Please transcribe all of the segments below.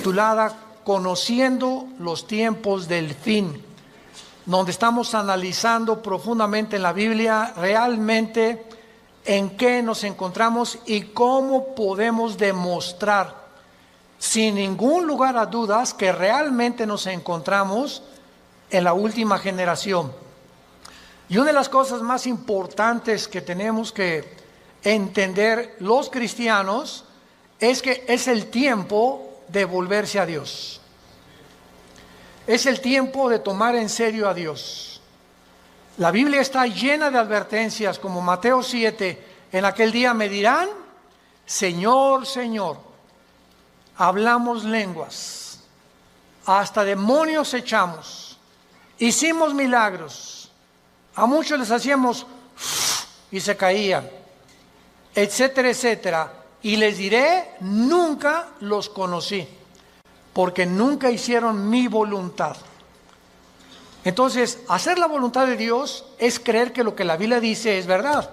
titulada Conociendo los tiempos del fin, donde estamos analizando profundamente en la Biblia realmente en qué nos encontramos y cómo podemos demostrar sin ningún lugar a dudas que realmente nos encontramos en la última generación. Y una de las cosas más importantes que tenemos que entender los cristianos es que es el tiempo de volverse a Dios. Es el tiempo de tomar en serio a Dios. La Biblia está llena de advertencias, como Mateo 7, en aquel día me dirán, Señor, Señor, hablamos lenguas, hasta demonios echamos, hicimos milagros, a muchos les hacíamos y se caían, etcétera, etcétera. Y les diré, nunca los conocí, porque nunca hicieron mi voluntad. Entonces, hacer la voluntad de Dios es creer que lo que la Biblia dice es verdad.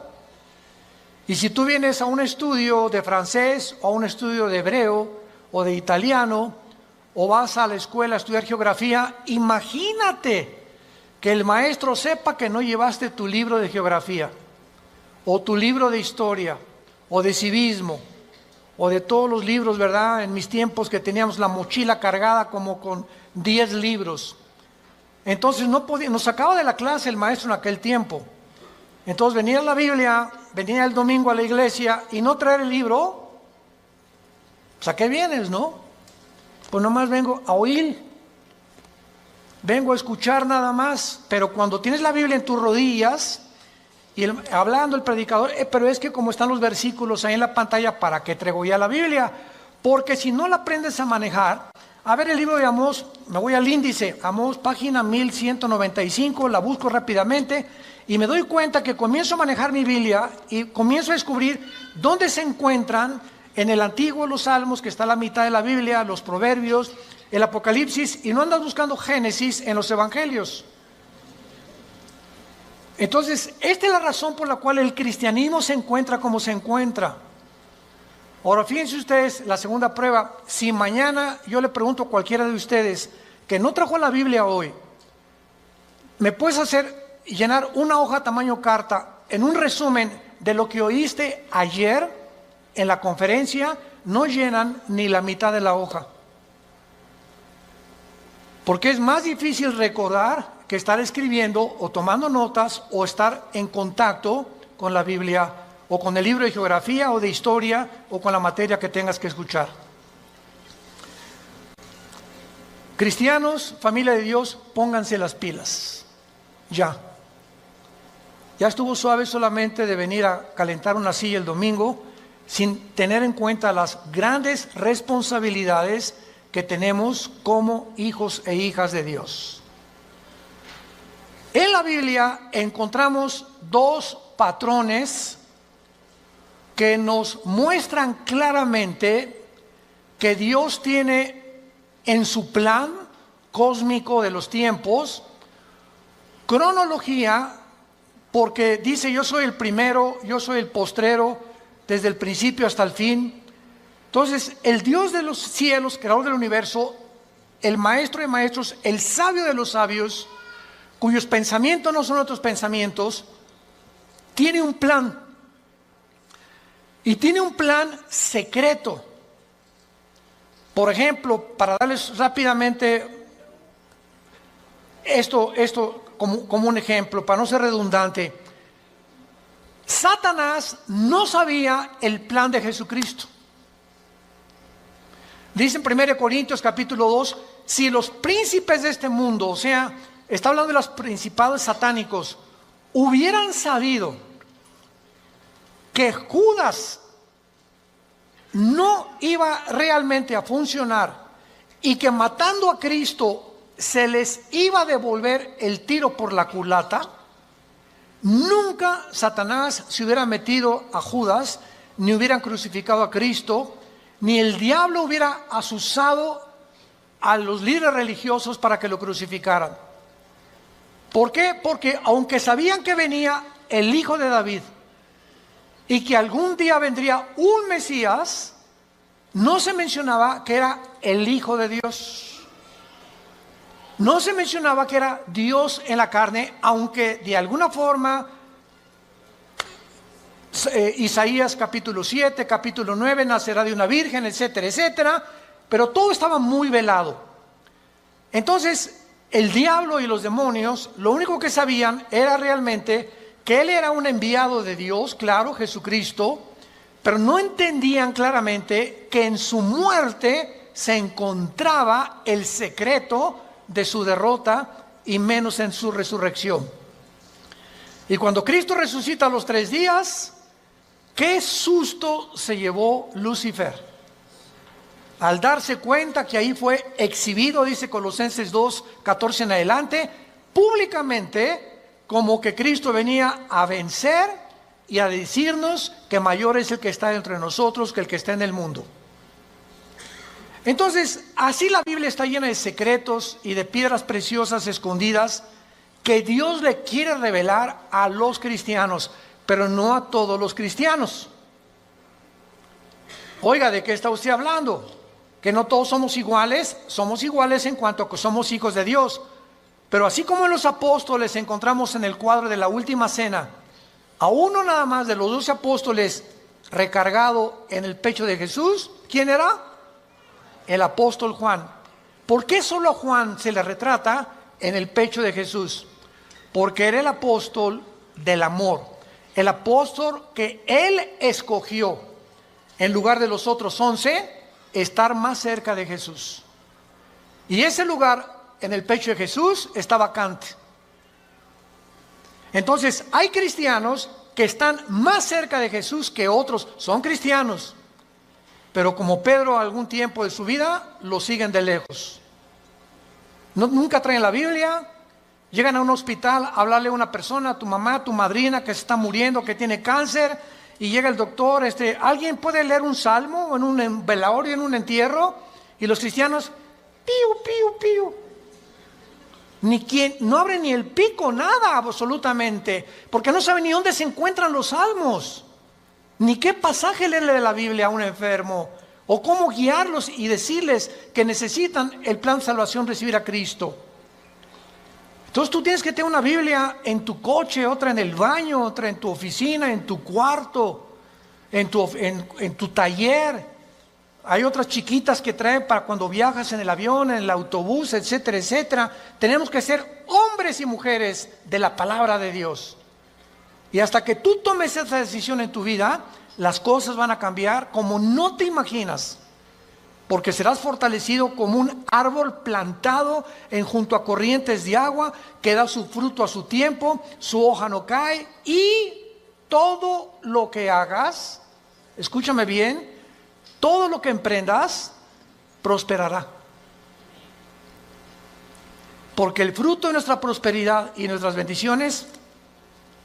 Y si tú vienes a un estudio de francés, o a un estudio de hebreo, o de italiano, o vas a la escuela a estudiar geografía, imagínate que el maestro sepa que no llevaste tu libro de geografía, o tu libro de historia, o de civismo, o de todos los libros, ¿verdad? En mis tiempos que teníamos la mochila cargada como con 10 libros. Entonces no podía, nos sacaba de la clase el maestro en aquel tiempo. Entonces venía la Biblia, venía el domingo a la iglesia y no traer el libro. Pues ¿a qué vienes, no? Pues nomás vengo a oír, vengo a escuchar nada más. Pero cuando tienes la Biblia en tus rodillas y hablando el predicador, pero es que como están los versículos ahí en la pantalla, ¿para qué traigo ya la Biblia? Porque si no la aprendes a manejar, a ver el libro de Amós, me voy al índice, Amós página 1195, la busco rápidamente y me doy cuenta que comienzo a manejar mi Biblia y comienzo a descubrir dónde se encuentran en el Antiguo los Salmos, que está a la mitad de la Biblia, los Proverbios, el Apocalipsis, y no andas buscando Génesis en los Evangelios. Entonces, esta es la razón por la cual el cristianismo se encuentra como se encuentra. Ahora, fíjense ustedes, la segunda prueba, si mañana yo le pregunto a cualquiera de ustedes que no trajo la Biblia hoy, ¿me puedes llenar una hoja tamaño carta en un resumen de lo que oíste ayer en la conferencia? No llenan ni la mitad de la hoja. Porque es más difícil recordar que estar escribiendo o tomando notas o estar en contacto con la Biblia o con el libro de geografía o de historia o con la materia que tengas que escuchar. Cristianos, familia de Dios, pónganse las pilas. Ya. Ya estuvo suave solamente de venir a calentar una silla el domingo sin tener en cuenta las grandes responsabilidades que tenemos como hijos e hijas de Dios. En la Biblia encontramos dos patrones que nos muestran claramente que Dios tiene en su plan cósmico de los tiempos cronología, porque dice yo soy el primero, yo soy el postrero, desde el principio hasta el fin. Entonces el Dios de los cielos, creador del universo, el maestro de maestros, el sabio de los sabios, cuyos pensamientos no son otros pensamientos, tiene un plan. Y tiene un plan secreto. Por ejemplo, para darles rápidamente esto como un ejemplo, para no ser redundante, Satanás no sabía el plan de Jesucristo. Dice en 1 Corintios capítulo 2, si los príncipes de este mundo, o sea, está hablando de los principados satánicos, hubieran sabido que Judas no iba realmente a funcionar y que matando a Cristo se les iba a devolver el tiro por la culata, nunca Satanás se hubiera metido a Judas, ni hubieran crucificado a Cristo, ni el diablo hubiera asusado a los líderes religiosos para que lo crucificaran. ¿Por qué? Porque aunque sabían que venía el hijo de David y que algún día vendría un Mesías, no se mencionaba que era el Hijo de Dios. No se mencionaba que era Dios en la carne, aunque de alguna forma Isaías capítulo 7, capítulo 9, nacerá de una virgen, etcétera, etcétera, pero todo estaba muy velado. Entonces, el diablo y los demonios, lo único que sabían era realmente que él era un enviado de Dios, claro, Jesucristo, pero no entendían claramente que en su muerte se encontraba el secreto de su derrota y menos en su resurrección. Y cuando Cristo resucita a los 3 días, qué susto se llevó Lucifer al darse cuenta que ahí fue exhibido, dice Colosenses 2, 14 en adelante, públicamente, como que Cristo venía a vencer y a decirnos que mayor es el que está entre nosotros que el que está en el mundo. Entonces, así la Biblia está llena de secretos y de piedras preciosas escondidas que Dios le quiere revelar a los cristianos, pero no a todos los cristianos. Oiga, ¿de qué está usted hablando? Que no todos somos iguales en cuanto a que somos hijos de Dios. Pero así como en los apóstoles encontramos en el cuadro de la última cena a uno nada más de los 12 apóstoles recargado en el pecho de Jesús, ¿quién era? El apóstol Juan. ¿Por qué solo a Juan se le retrata en el pecho de Jesús? Porque era el apóstol del amor, el apóstol que él escogió en lugar de los otros 11 estar más cerca de Jesús. Y ese lugar en el pecho de Jesús está vacante. Entonces hay cristianos que están más cerca de Jesús que otros. Son cristianos, pero como Pedro algún tiempo de su vida lo siguen de lejos. Nunca traen la Biblia. Llegan a un hospital a hablarle a una persona, a tu mamá, a tu madrina que se está muriendo, que tiene cáncer, y llega el doctor, ¿alguien puede leer un salmo en un velorio, en un entierro? Y los cristianos, piu, piu, piu. No abren ni el pico, nada absolutamente, porque no saben ni dónde se encuentran los salmos, ni qué pasaje leerle de la Biblia a un enfermo, o cómo guiarlos y decirles que necesitan el plan de salvación, recibir a Cristo. Entonces tú tienes que tener una Biblia en tu coche, otra en el baño, otra en tu oficina, en tu cuarto, en tu taller. Hay otras chiquitas que traen para cuando viajas en el avión, en el autobús, etcétera, etcétera. Tenemos que ser hombres y mujeres de la palabra de Dios. Y hasta que tú tomes esa decisión en tu vida, las cosas van a cambiar como no te imaginas. Porque serás fortalecido como un árbol plantado junto a corrientes de agua, que da su fruto a su tiempo, su hoja no cae, y todo lo que hagas, escúchame bien, todo lo que emprendas, prosperará. Porque el fruto de nuestra prosperidad y nuestras bendiciones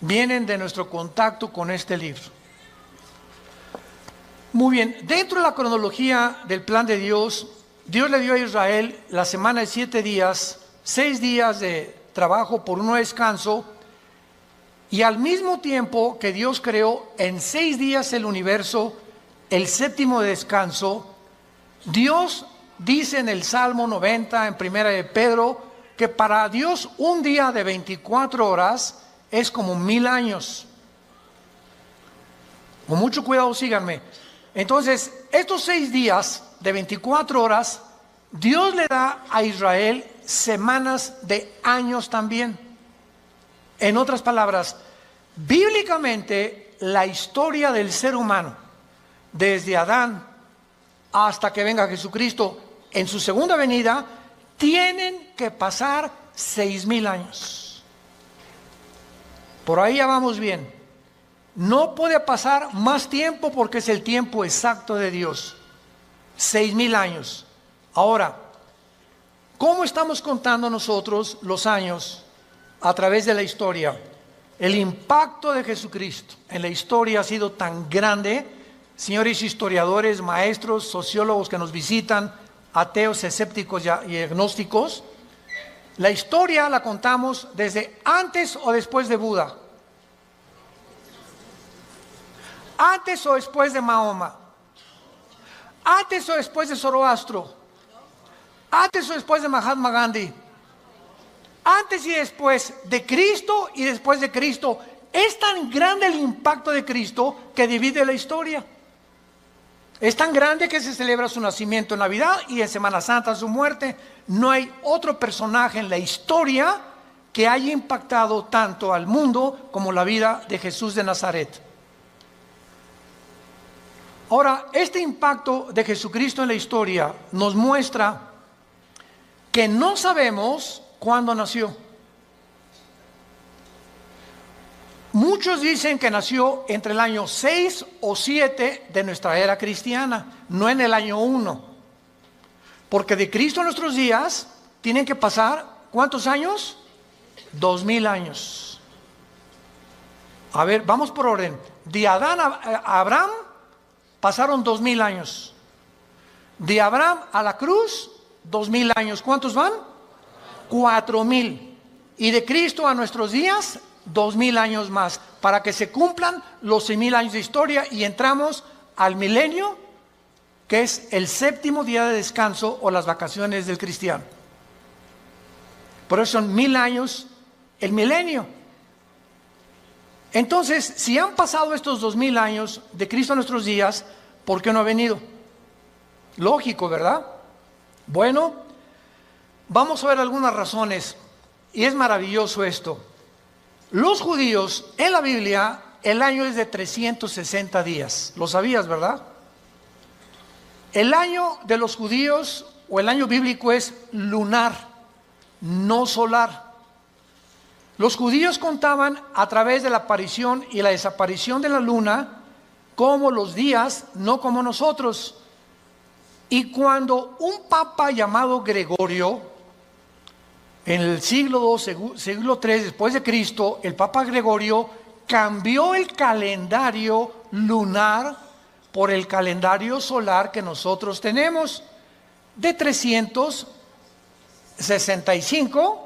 vienen de nuestro contacto con este libro. Muy bien, dentro de la cronología del plan de Dios, Dios le dio a Israel la semana de 7 días, 6 días de trabajo por uno de descanso, y al mismo tiempo que Dios creó en 6 días el universo, el 7º de descanso, Dios dice en el Salmo 90, en Primera de Pedro, que para Dios un día de 24 horas es como 1000 años. Con mucho cuidado, síganme. Entonces, estos 6 días de 24 horas, Dios le da a Israel semanas de años también. En otras palabras, bíblicamente, la historia del ser humano, desde Adán hasta que venga Jesucristo en su segunda venida, tienen que pasar 6000 años. Por ahí ya vamos bien. No puede pasar más tiempo porque es el tiempo exacto de Dios. 6000 años. Ahora, ¿cómo estamos contando nosotros los años a través de la historia? El impacto de Jesucristo en la historia ha sido tan grande. Señores historiadores, maestros, sociólogos que nos visitan, ateos, escépticos y agnósticos, la historia la contamos desde antes o después de Buda. Antes o después de Mahoma, Antes o después de Zoroastro. Antes o después de Mahatma Gandhi. Antes y después de Cristo y después de Cristo. Es tan grande el impacto de Cristo que divide la historia. Es tan grande que se celebra su nacimiento en Navidad y en Semana Santa su muerte. No hay otro personaje en la historia que haya impactado tanto al mundo como la vida de Jesús de Nazaret. Ahora, este impacto de Jesucristo en la historia nos muestra que no sabemos cuándo nació. Muchos dicen que nació entre el año 6 o 7 de nuestra era cristiana, no en el año 1. Porque de Cristo a nuestros días tienen que pasar, ¿cuántos años? 2000 años. A ver, vamos por orden. De Adán a Abraham pasaron 2000 años. De Abraham a la cruz, 2000 años. ¿Cuántos van? 4000. Y de Cristo a nuestros días, 2000 años más, para que se cumplan los 6000 años de historia y entramos al milenio, que es el 7º día de descanso o las vacaciones del cristiano. Por eso son 1000 años el milenio. Entonces, si han pasado estos 2000 años de Cristo a nuestros días, ¿por qué no ha venido? Lógico, ¿verdad? Bueno, vamos a ver algunas razones, y es maravilloso esto. Los judíos, en la Biblia, el año es de 360 días. ¿Lo sabías, verdad? El año de los judíos, o el año bíblico, es lunar, no solar. Los judíos contaban a través de la aparición y la desaparición de la luna como los días, no como nosotros. Y cuando un papa llamado Gregorio, en el siglo II, siglo III después de Cristo, el Papa Gregorio cambió el calendario lunar por el calendario solar que nosotros tenemos, de 365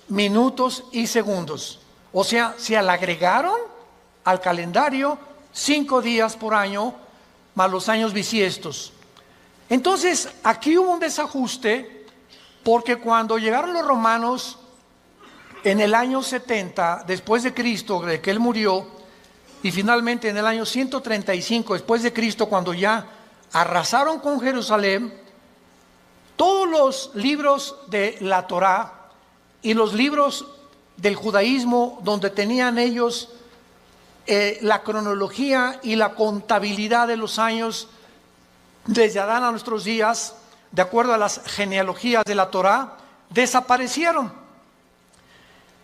minutos y segundos. O sea, se le agregaron al calendario 5 días por año, más los años bisiestos. Entonces, aquí hubo un desajuste, porque cuando llegaron los romanos en el año 70 después de Cristo, de que él murió, y finalmente en el año 135 después de Cristo, cuando ya arrasaron con Jerusalén, todos los libros de la Torá y los libros del judaísmo, donde tenían ellos la cronología y la contabilidad de los años desde Adán a nuestros días, de acuerdo a las genealogías de la Torá, desaparecieron.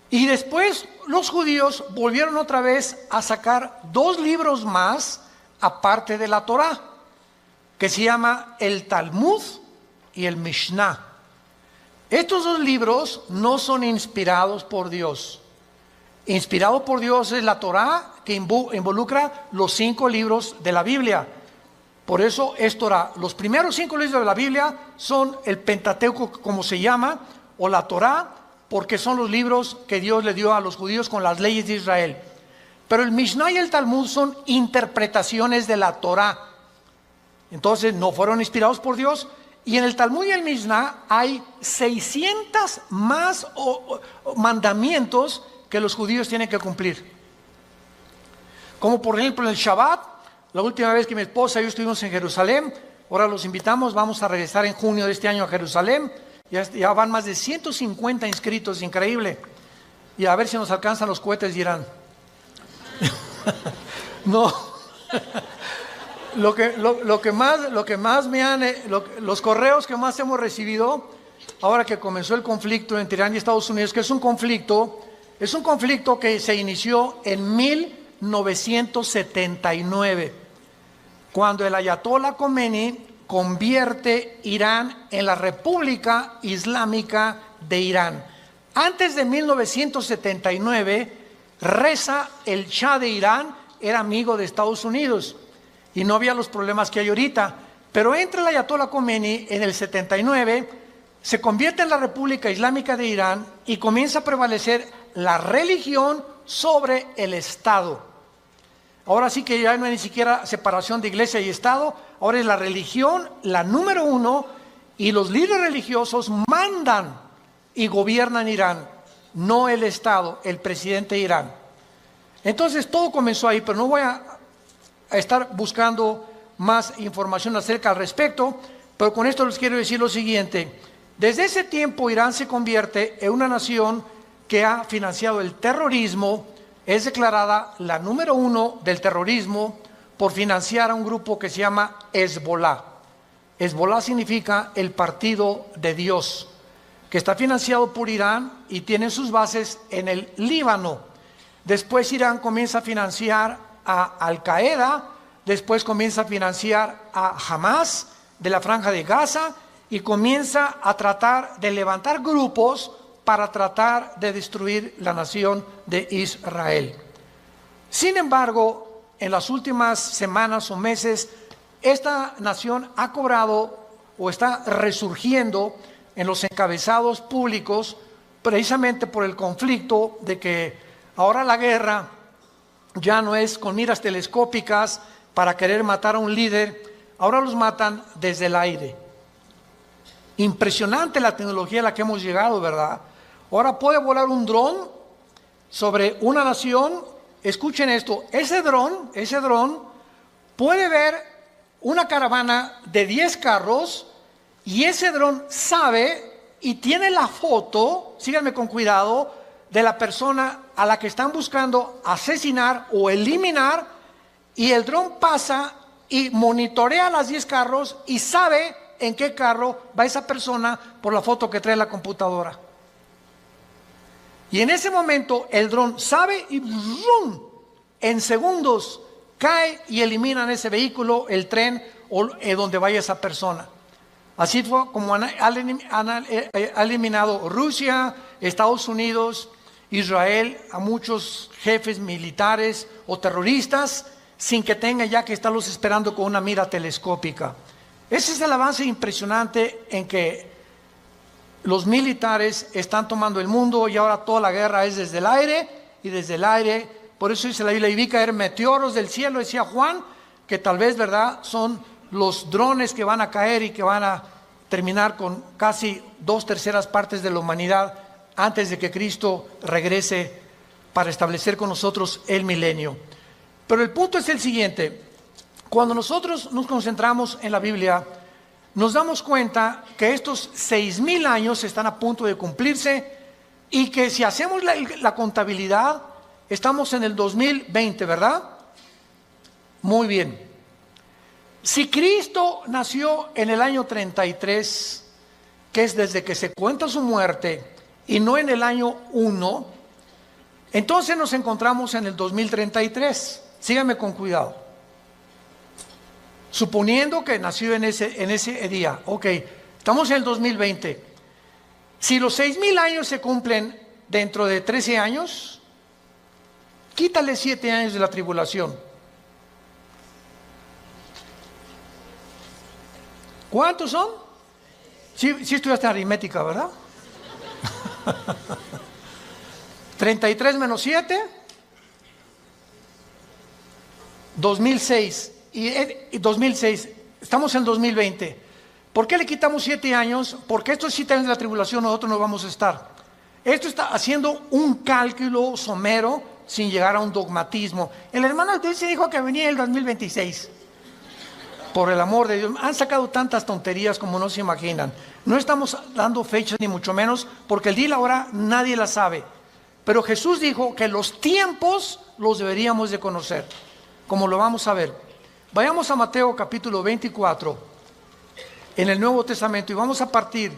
Y después los judíos volvieron otra vez a sacar 2 libros más, aparte de la Torá, que se llama el Talmud y el Mishnah. Estos 2 libros no son inspirados por Dios. Inspirado por Dios es la Torá, que involucra los 5 libros de la Biblia. Por eso es Torá. Los primeros 5 libros de la Biblia son el Pentateuco, como se llama, o la Torá, porque son los libros que Dios le dio a los judíos con las leyes de Israel. Pero el Mishnah y el Talmud son interpretaciones de la Torá. Entonces no fueron inspirados por Dios. Y en el Talmud y el Mishnah hay 600 más mandamientos que los judíos tienen que cumplir. Como por ejemplo en el Shabbat. La última vez que mi esposa y yo estuvimos en Jerusalén, ahora los invitamos, vamos a regresar en junio de este año a Jerusalén. Ya van más de 150 inscritos, increíble. Y a ver si nos alcanzan los cohetes de Irán. No. Los correos que más hemos recibido, ahora que comenzó el conflicto entre Irán y Estados Unidos, que es un conflicto que se inició en 1979, cuando el Ayatollah Khomeini convierte Irán en la República Islámica de Irán. Antes de 1979, Reza, el Shah de Irán, era amigo de Estados Unidos y no había los problemas que hay ahorita. Pero entra el Ayatollah Khomeini en el 79, se convierte en la República Islámica de Irán y comienza a prevalecer la religión sobre el Estado. Ahora sí que ya no hay ni siquiera separación de iglesia y Estado. Ahora es la religión la número uno y los líderes religiosos mandan y gobiernan Irán, no el Estado, el presidente de Irán. Entonces todo comenzó ahí, pero no voy a estar buscando más información acerca al respecto, pero con esto les quiero decir lo siguiente. Desde ese tiempo Irán se convierte en una nación que ha financiado el terrorismo, es declarada la número uno del terrorismo por financiar a un grupo que se llama Hezbollah. Hezbollah significa el partido de Dios, que está financiado por Irán y tiene sus bases en el Líbano. Después Irán comienza a financiar a Al Qaeda, después comienza a financiar a Hamas de la Franja de Gaza y comienza a tratar de levantar grupos para tratar de destruir la nación de Israel. Sin embargo, en las últimas semanas o meses, esta nación ha cobrado o está resurgiendo en los encabezados públicos precisamente por el conflicto de que ahora la guerra ya no es con miras telescópicas para querer matar a un líder, ahora los matan desde el aire. Impresionante la tecnología a la que hemos llegado, ¿verdad? Ahora puede volar un dron sobre una nación. Escuchen esto, ese dron puede ver una caravana de 10 carros y ese dron sabe y tiene la foto, síganme con cuidado, de la persona a la que están buscando asesinar o eliminar, y el dron pasa y monitorea las 10 carros y sabe en qué carro va esa persona por la foto que trae la computadora. Y en ese momento el dron sabe y ¡rum!, en segundos cae y eliminan ese vehículo, el tren o donde vaya esa persona. Así fue como ha eliminado Rusia, Estados Unidos, Israel a muchos jefes militares o terroristas sin que tengan ya que estarlos esperando con una mira telescópica. Ese es el avance impresionante en que los militares están tomando el mundo y ahora toda la guerra es desde el aire y desde el aire. Por eso dice la Biblia, y vi caer meteoros del cielo, decía Juan, que tal vez, ¿verdad?, son los drones que van a caer y que van a terminar con casi 2/3 partes de la humanidad antes de que Cristo regrese para establecer con nosotros el milenio. Pero el punto es el siguiente: cuando nosotros nos concentramos en la Biblia, nos damos cuenta que estos 6,000 años están a punto de cumplirse y que si hacemos la contabilidad, estamos en el 2020, ¿verdad? Muy bien. Si Cristo nació en el año 33, que es desde que se cuenta su muerte, y no en el año 1, entonces nos encontramos en el 2033. Síganme con cuidado. Suponiendo que nació en ese día, ok, estamos en el 2020. Si los 6,000 años se cumplen dentro de 13 años, quítale 7 años de la tribulación. ¿Cuántos son? Sí estudiaste aritmética, ¿verdad? 33 menos 7, 2006. Y 2006, estamos en 2020. ¿Por qué le quitamos 7 años? Porque estos 7 años de la tribulación nosotros no vamos a estar. Esto está haciendo un cálculo somero sin llegar a un dogmatismo. El hermano se dijo que venía el 2026. Por el amor de Dios, han sacado tantas tonterías como no se imaginan. No estamos dando fechas ni mucho menos, porque el día y la hora nadie la sabe. Pero Jesús dijo que los tiempos los deberíamos de conocer, como lo vamos a ver. Vayamos a Mateo capítulo 24, en el Nuevo Testamento, y vamos a partir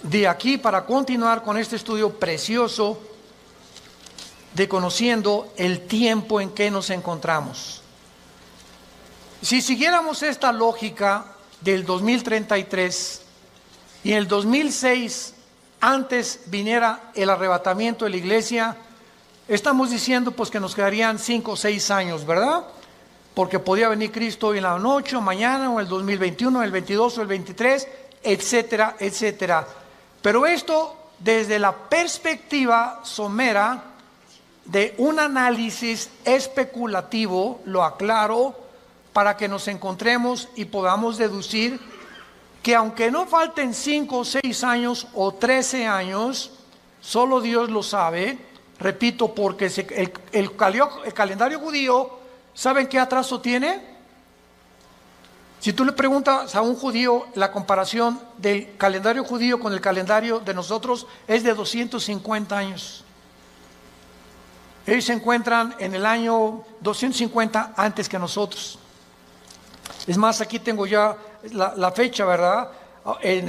de aquí para continuar con este estudio precioso de conociendo el tiempo en que nos encontramos. Si siguiéramos esta lógica del 2033 y en el 2006 antes viniera el arrebatamiento de la iglesia, estamos diciendo pues que nos quedarían 5 o 6 años, ¿verdad? Porque podía venir Cristo hoy en la noche o mañana o el 2021, el 22 o el 23, etcétera, etcétera. Pero esto desde la perspectiva somera de un análisis especulativo, lo aclaro, para que nos encontremos y podamos deducir que aunque no falten 5 o 6 años o 13 años, solo Dios lo sabe, repito, porque el calendario judío, ¿saben qué atraso tiene? Si tú le preguntas a un judío, la comparación del calendario judío con el calendario de nosotros es de 250 años. Ellos se encuentran en el año 250 antes que nosotros. Es más, aquí tengo ya la fecha, ¿verdad? En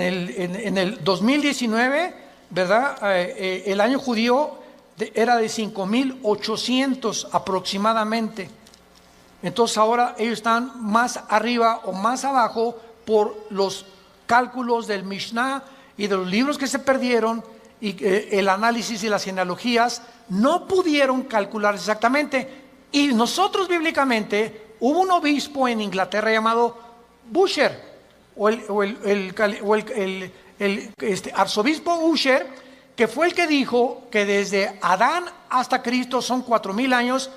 el 2019, ¿verdad? El año judío era de 5.800 aproximadamente. Entonces ahora ellos están más arriba o más abajo por los cálculos del Mishnah y de los libros que se perdieron, y el análisis y las genealogías no pudieron calcular exactamente. Y nosotros bíblicamente, hubo un obispo en Inglaterra llamado Busher, arzobispo Usher, que fue el que dijo que desde Adán hasta Cristo son 4.000 años.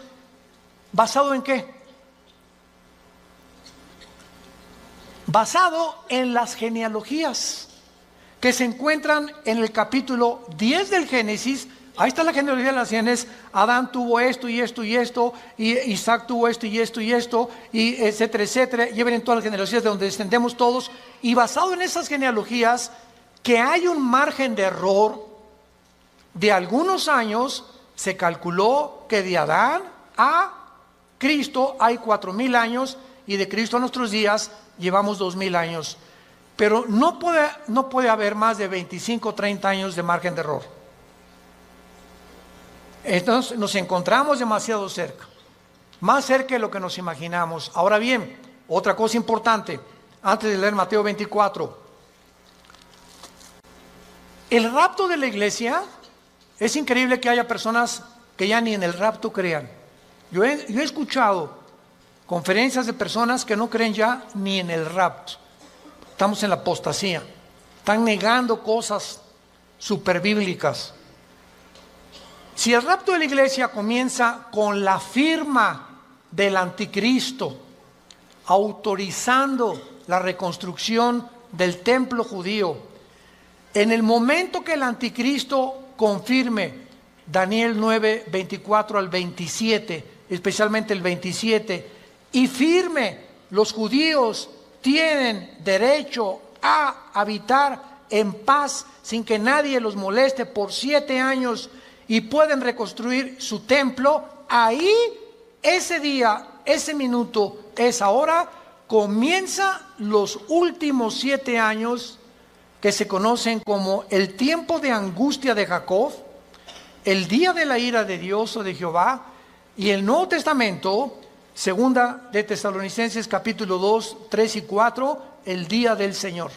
¿Basado en qué? Basado en las genealogías que se encuentran en el capítulo 10 del Génesis. Ahí está la genealogía de las genes. Adán tuvo esto y esto y esto, y Isaac tuvo esto y esto y esto, y etcétera, etcétera. Lleven en todas las genealogías de donde descendemos todos. Y basado en esas genealogías, que hay un margen de error de algunos años, se calculó que de Adán a Cristo hay 4.000 años, y de Cristo a nuestros días llevamos 2.000 años. Pero no puede haber más de 25 o 30 años de margen de error. Entonces nos encontramos demasiado cerca, más cerca de lo que nos imaginamos. Ahora bien, otra cosa importante, antes de leer Mateo 24. El rapto de la iglesia, es increíble que haya personas que ya ni en el rapto crean. Yo he escuchado conferencias de personas que no creen ya ni en el rapto. Estamos en la apostasía. Están negando cosas superbíblicas. Si el rapto de la iglesia comienza con la firma del anticristo, autorizando la reconstrucción del templo judío, en el momento que el anticristo confirme Daniel 9, 24 al 27, especialmente el 27, y firme, los judíos tienen derecho a habitar en paz sin que nadie los moleste por 7 años, y pueden reconstruir su templo, ahí, ese día, ese minuto, esa hora, comienza los últimos 7 años que se conocen como el tiempo de angustia de Jacob, el día de la ira de Dios o de Jehová, y el Nuevo Testamento, segunda de Tesalonicenses capítulo 2, 3 y 4, el día del Señor.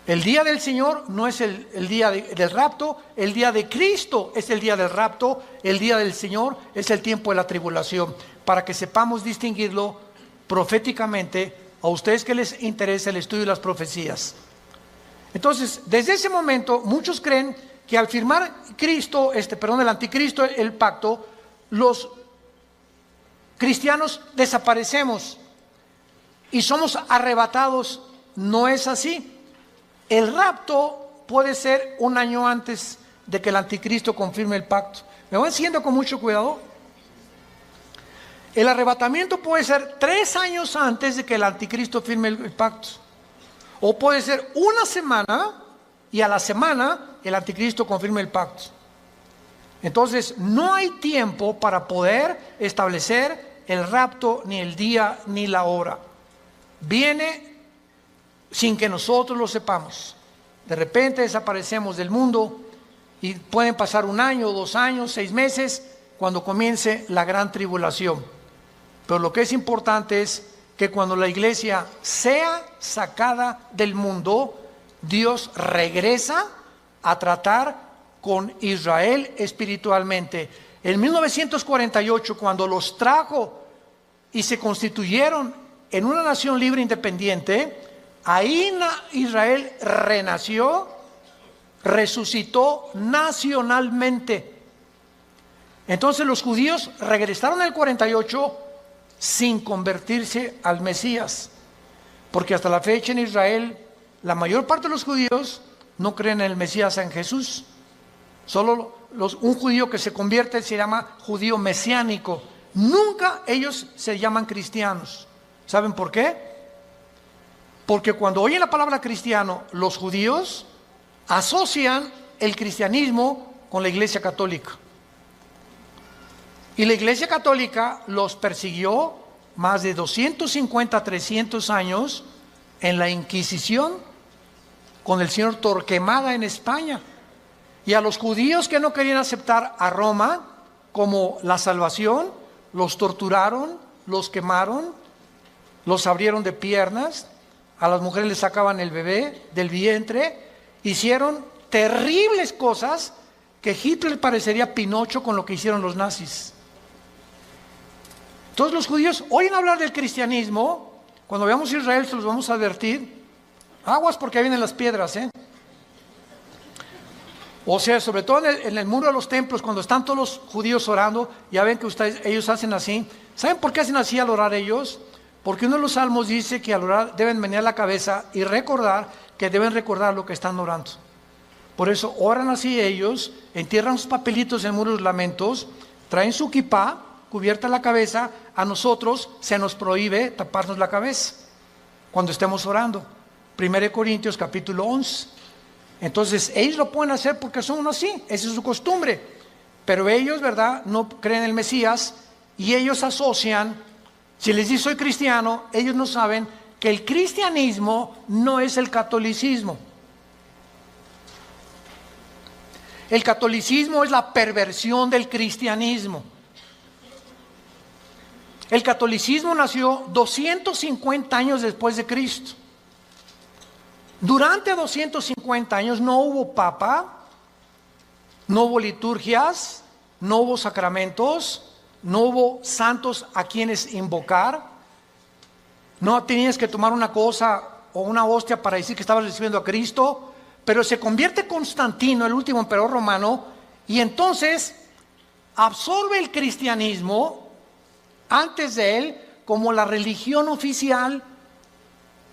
El día del Señor no es el día del rapto, el día de Cristo es el día del rapto, el día del Señor es el tiempo de la tribulación, para que sepamos distinguirlo proféticamente a ustedes que les interesa el estudio de las profecías. Entonces, desde ese momento, muchos creen que al firmar el anticristo, el pacto, los cristianos desaparecemos y somos arrebatados. No es así. El rapto puede ser 1 año antes de que el anticristo confirme el pacto. ¿Me van siguiendo con mucho cuidado? El arrebatamiento puede ser 3 años antes de que el anticristo firme el pacto. O puede ser 1 semana y a la semana el anticristo confirme el pacto. Entonces no hay tiempo para poder establecer el rapto, ni el día ni la hora. Viene sin que nosotros lo sepamos. De repente desaparecemos del mundo y pueden pasar 1 año, 2 años, 6 meses cuando comience la gran tribulación. Pero lo que es importante es que cuando la iglesia sea sacada del mundo, Dios regresa a tratar con Israel espiritualmente. En 1948, cuando los trajo y se constituyeron en una nación libre e independiente, ahí Israel renació, resucitó nacionalmente. Entonces los judíos regresaron en el 48 sin convertirse al Mesías, porque hasta la fecha en Israel la mayor parte de los judíos no creen en el Mesías, en Jesús. Solo un judío que se convierte se llama judío mesiánico. Nunca ellos se llaman cristianos. ¿Saben por qué? Porque cuando oyen la palabra cristiano, los judíos asocian el cristianismo con la Iglesia Católica. Y la Iglesia Católica los persiguió más de 250, 300 años en la Inquisición con el señor Torquemada en España. Y a los judíos que no querían aceptar a Roma como la salvación, los torturaron, los quemaron, los abrieron de piernas, a las mujeres les sacaban el bebé del vientre, hicieron terribles cosas que Hitler parecería Pinocho con lo que hicieron los nazis. Entonces los judíos oyen hablar del cristianismo. Cuando veamos a Israel se los vamos a advertir. Aguas porque vienen las piedras, O sea, sobre todo en el muro de los templos, cuando están todos los judíos orando, ya ven que ellos hacen así. ¿Saben por qué hacen así al orar ellos? Porque uno de los salmos dice que al orar deben menear la cabeza y recordar que deben recordar lo que están orando. Por eso oran así ellos, entierran sus papelitos en el muro de los lamentos, traen su kipá, cubierta la cabeza. A nosotros se nos prohíbe taparnos la cabeza cuando estemos orando. 1 Corintios capítulo 11. Entonces ellos lo pueden hacer porque son así, esa es su costumbre. Pero ellos, ¿verdad?, no creen en el Mesías y ellos asocian, si les dice soy cristiano, ellos no saben que el cristianismo no es el catolicismo. El catolicismo es la perversión del cristianismo. El catolicismo nació 250 años después de Cristo. Durante 250 años no hubo papa, no hubo liturgias, no hubo sacramentos, no hubo santos a quienes invocar. No tenías que tomar una cosa o una hostia para decir que estabas recibiendo a Cristo. Pero se convierte Constantino, el último emperador romano, y entonces absorbe el cristianismo antes de él como la religión oficial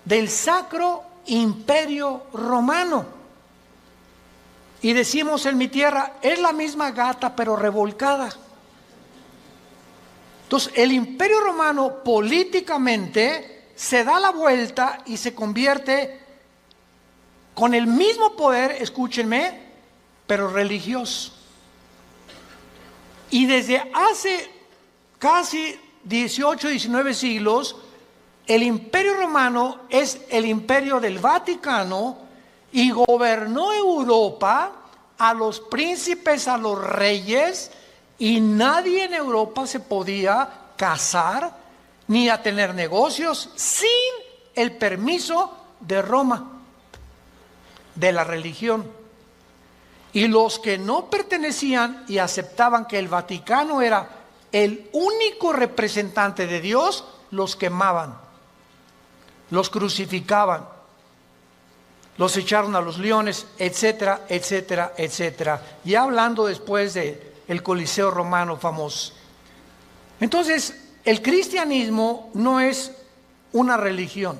del Sacro Imperio Romano. Y decimos en mi tierra, es la misma gata pero revolcada. Entonces el Imperio Romano políticamente se da la vuelta y se convierte con el mismo poder, escúchenme, pero religioso. Y desde hace casi 18, 19 siglos, el Imperio Romano es el imperio del Vaticano y gobernó Europa, a los príncipes, a los reyes, y nadie en Europa se podía casar ni a tener negocios sin el permiso de Roma, de la religión. Y los que no pertenecían y aceptaban que el Vaticano era el único representante de Dios, los quemaban, los crucificaban, los echaron a los leones, etcétera, etcétera, etcétera. Ya hablando después del Coliseo romano famoso. Entonces, el cristianismo no es una religión,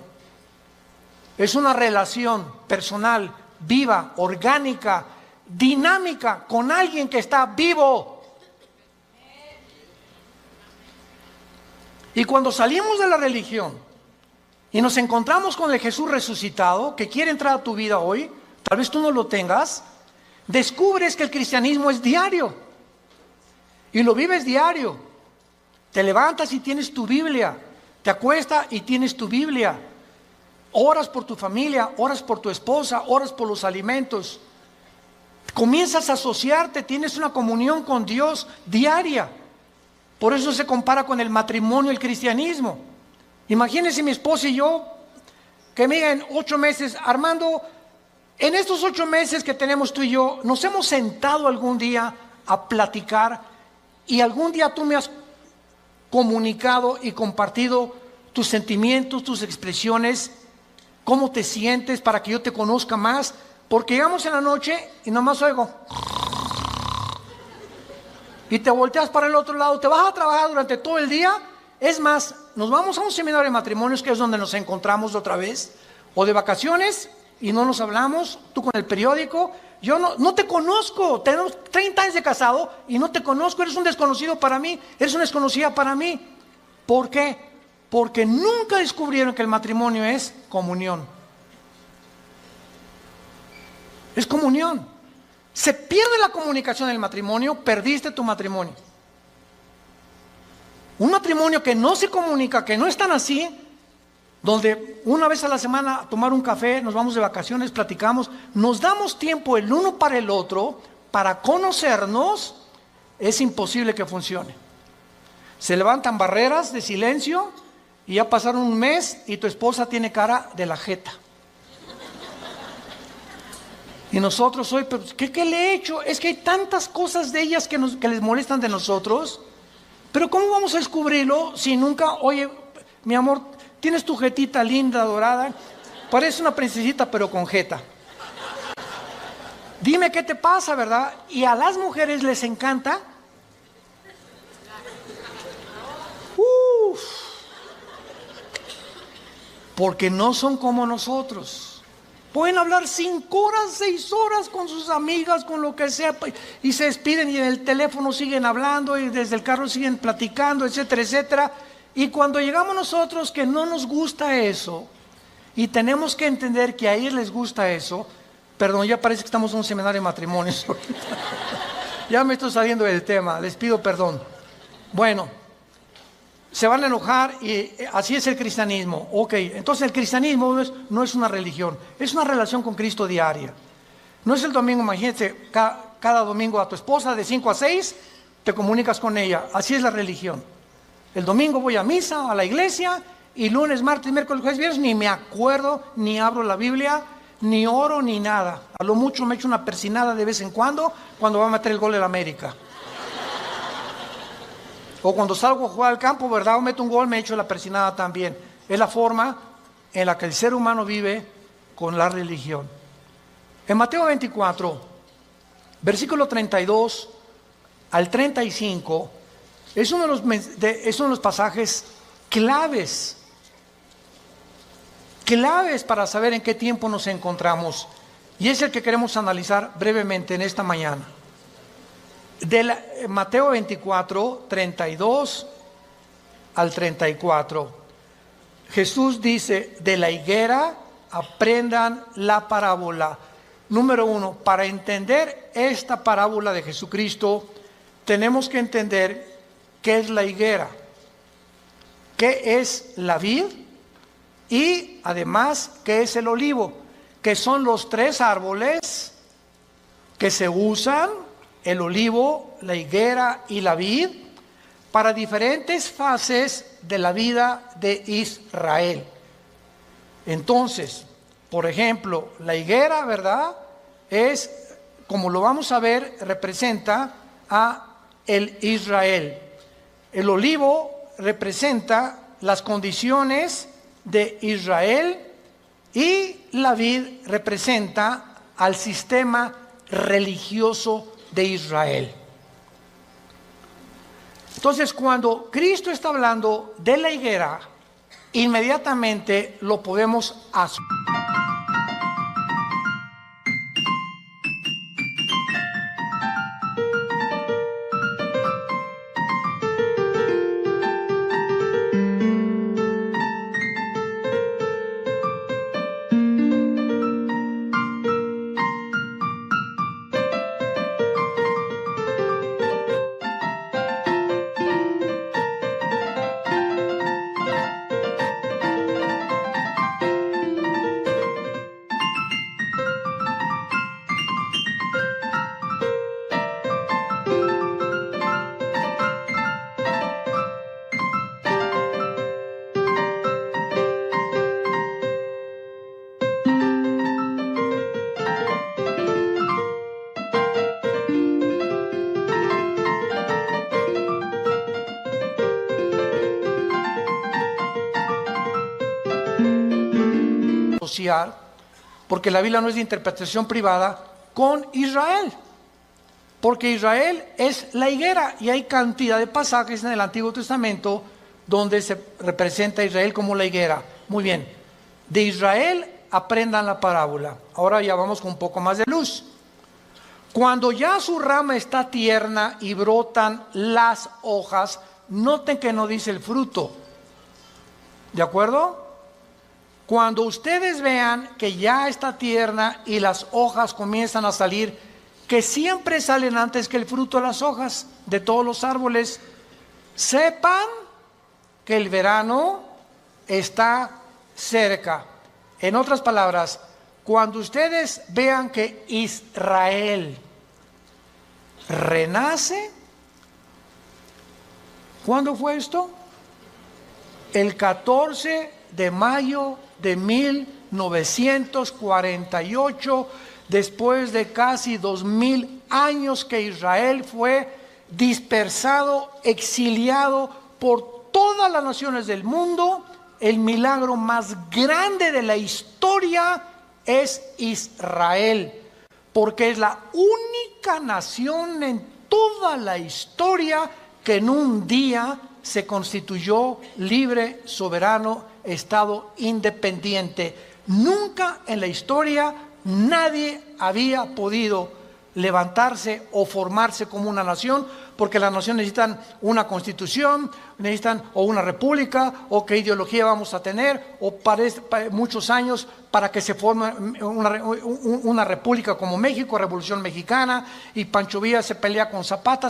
es una relación personal, viva, orgánica, dinámica, con alguien que está vivo. Y cuando salimos de la religión y nos encontramos con el Jesús resucitado, que quiere entrar a tu vida hoy, tal vez tú no lo tengas, descubres que el cristianismo es diario. Y lo vives diario. Te levantas y tienes tu Biblia. Te acuestas y tienes tu Biblia. Oras por tu familia, oras por tu esposa, oras por los alimentos. Comienzas a asociarte, tienes una comunión con Dios diaria. Por eso se compara con el matrimonio, el cristianismo. Imagínense mi esposa y yo, que me digan 8 meses, Armando, en estos 8 meses que tenemos tú y yo, nos hemos sentado algún día a platicar y algún día tú me has comunicado y compartido tus sentimientos, tus expresiones, cómo te sientes para que yo te conozca más, porque llegamos en la noche y nomás oigo. y te volteas para el otro lado, te vas a trabajar durante todo el día. Es más, nos vamos a un seminario de matrimonios, que es donde nos encontramos otra vez, o de vacaciones, y no nos hablamos, tú con el periódico. Yo no te conozco, tenemos 30 años de casado y no te conozco, eres un desconocido para mí, eres una desconocida para mí. ¿Por qué? Porque nunca descubrieron que el matrimonio es comunión. Es comunión. Se pierde la comunicación en el matrimonio, perdiste tu matrimonio. Un matrimonio que no se comunica, que no están así, donde una vez a la semana a tomar un café, nos vamos de vacaciones, platicamos, nos damos tiempo el uno para el otro, para conocernos, es imposible que funcione. Se levantan barreras de silencio y ya pasaron un mes y tu esposa tiene cara de la jeta. Y nosotros hoy, pero ¿qué le he hecho? Es que hay tantas cosas de ellas que les molestan de nosotros. Pero ¿cómo vamos a descubrirlo si nunca, oye, mi amor, tienes tu jetita linda, dorada, parece una princesita pero con jeta? Dime qué te pasa, ¿verdad? Y a las mujeres les encanta. Porque no son como nosotros. Pueden hablar 5 horas, 6 horas con sus amigas, con lo que sea, y se despiden y en el teléfono siguen hablando y desde el carro siguen platicando, etcétera, etcétera. Y cuando llegamos nosotros que no nos gusta eso, y tenemos que entender que a ellos les gusta eso, perdón, ya parece que estamos en un seminario de matrimonios. Ya me estoy saliendo del tema, les pido perdón. Bueno, se van a enojar y así es el cristianismo. Ok, entonces el cristianismo no es una religión, es una relación con Cristo diaria. No es el domingo, imagínate, cada domingo a tu esposa de 5 a 6 te comunicas con ella. Así es la religión. El domingo voy a misa, a la iglesia, y lunes, martes, miércoles, jueves, viernes ni me acuerdo, ni abro la Biblia, ni oro, ni nada. A lo mucho me echo una persinada de vez en cuando va a meter el gol en América. O cuando salgo a jugar al campo, ¿verdad? O meto un gol, me echo la persinada también. Es la forma en la que el ser humano vive con la religión. En Mateo 24, versículo 32 al 35, es uno de los pasajes claves para saber en qué tiempo nos encontramos. Y es el que queremos analizar brevemente en esta mañana. De Mateo 24, 32 al 34. Jesús dice, de la higuera aprendan la parábola. Número 1, para entender esta parábola de Jesucristo, tenemos que entender qué es la higuera, qué es la vid y además qué es el olivo, que son los 3 árboles que se usan, el olivo, la higuera y la vid, para diferentes fases de la vida de Israel. Entonces, por ejemplo, la higuera, ¿verdad? Es, como lo vamos a ver, representa a el Israel. El olivo representa las condiciones de Israel y la vid representa al sistema religioso de Israel. Entonces, cuando Cristo está hablando de la higuera, inmediatamente lo podemos asumir. Porque la Biblia no es de interpretación privada con Israel. Porque Israel es la higuera y hay cantidad de pasajes en el Antiguo Testamento donde se representa a Israel como la higuera. Muy bien, de Israel aprendan la parábola. Ahora ya vamos con un poco más de luz. Cuando ya su rama está tierna y brotan las hojas, noten que no dice el fruto. ¿De acuerdo? Cuando ustedes vean que ya está tierna y las hojas comienzan a salir, que siempre salen antes que el fruto de las hojas de todos los árboles, sepan que el verano está cerca. En otras palabras, cuando ustedes vean que Israel renace, ¿cuándo fue esto? El 14 de mayo de 1948, después de casi 2000 años que Israel fue dispersado, exiliado por todas las naciones del mundo. El milagro más grande de la historia es Israel, porque es la única nación en toda la historia que en un día se constituyó libre, soberano, estado independiente. Nunca en la historia nadie había podido levantarse o formarse como una nación, porque las naciones necesitan una constitución, necesitan o una república, o qué ideología vamos a tener, o para muchos años para que se forme una república como México, Revolución Mexicana, y Pancho Villa se pelea con Zapata,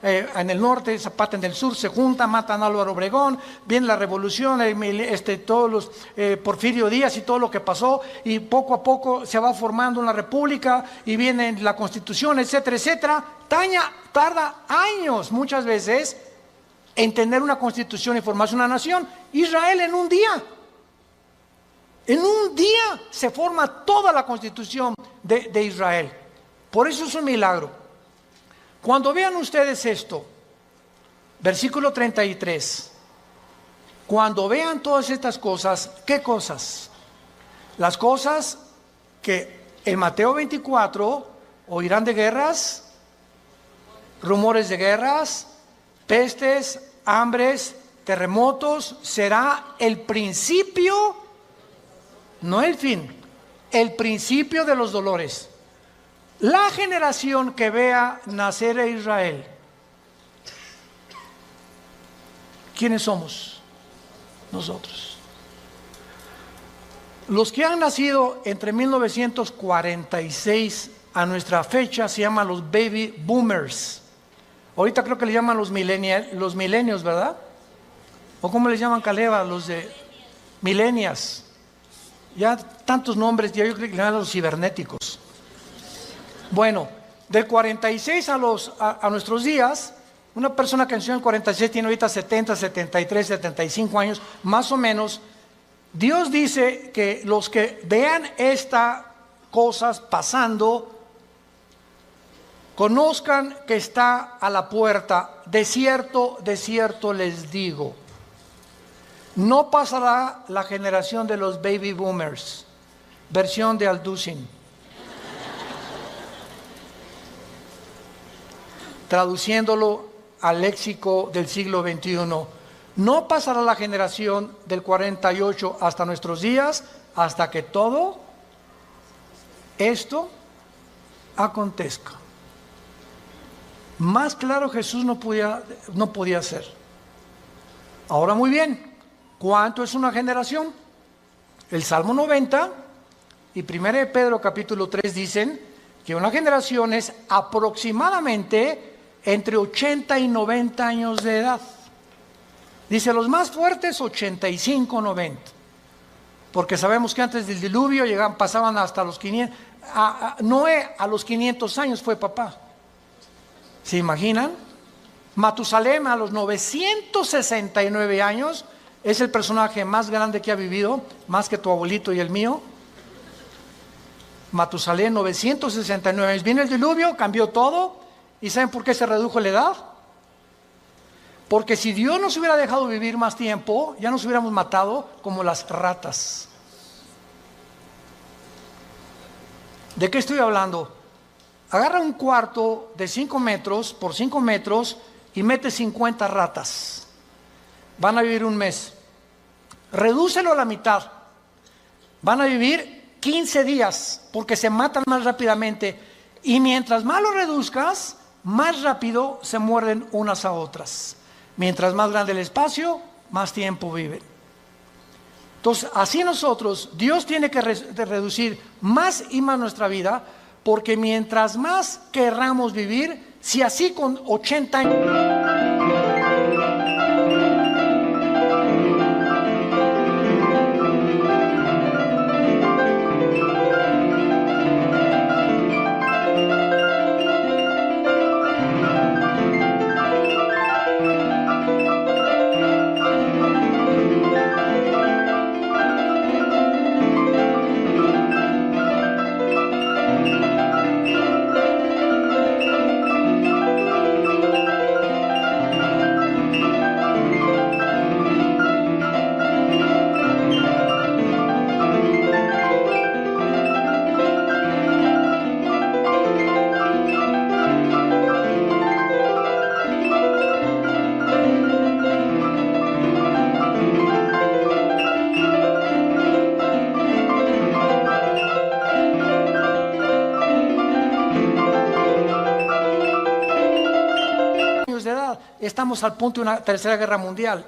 en el norte, Zapata en el sur, se junta, matan a Álvaro Obregón, viene la revolución, todos los Porfirio Díaz y todo lo que pasó, y poco a poco se va formando una república, y viene la constitución, etcétera, etcétera. Tarda años muchas veces en tener una constitución y formarse una nación. Israel en un día se forma toda la constitución de Israel. Por eso es un milagro. Cuando vean ustedes esto, versículo 33, cuando vean todas estas cosas, ¿qué cosas? Las cosas que en Mateo 24 oirán de guerras, rumores de guerras, pestes, hambres, terremotos. Será el principio, no el fin, el principio de los dolores. La generación que vea nacer a Israel, ¿quiénes somos? Nosotros. Los que han nacido entre 1946 a nuestra fecha se llaman los baby boomers. Ahorita creo que le llaman los millennials, ¿verdad? ¿O cómo les llaman, Caleva? Los de millennials. Ya tantos nombres, ya yo creo que le llaman los cibernéticos. Bueno, del 46 a nuestros días, una persona que nació en el 46 tiene ahorita 70, 73, 75 años, más o menos. Dios dice que los que vean estas cosas pasando, conozcan que está a la puerta. De cierto les digo, no pasará la generación de los baby boomers. Versión de Alducin. Traduciéndolo al léxico del siglo XXI, no pasará la generación del 48 hasta nuestros días, hasta que todo esto acontezca. Más claro Jesús no podía ser. Ahora muy bien, ¿cuánto es una generación? El Salmo 90 y 1 de Pedro capítulo 3 dicen que una generación es aproximadamente entre 80 y 90 años de edad. Dice los más fuertes 85, 90. Porque sabemos que antes del diluvio pasaban hasta los 500. Noé a los 500 años fue papá. ¿Se imaginan? Matusalem a los 969 años es el personaje más grande que ha vivido, más que tu abuelito y el mío. Matusalem, 969 años. Viene el diluvio, cambió todo. ¿Y saben por qué se redujo la edad? Porque si Dios nos hubiera dejado vivir más tiempo, ya nos hubiéramos matado como las ratas. ¿De qué estoy hablando? Agarra un cuarto de 5 metros por 5 metros y mete 50 ratas. Van a vivir un mes. Redúcelo a la mitad. Van a vivir 15 días porque se matan más rápidamente. Y mientras más lo reduzcas, más rápido se muerden unas a otras. Mientras más grande el espacio, más tiempo viven. Entonces, así nosotros, Dios tiene que reducir más y más nuestra vida, porque mientras más querramos vivir, si así con 80 años... de edad, estamos al punto de una tercera guerra mundial.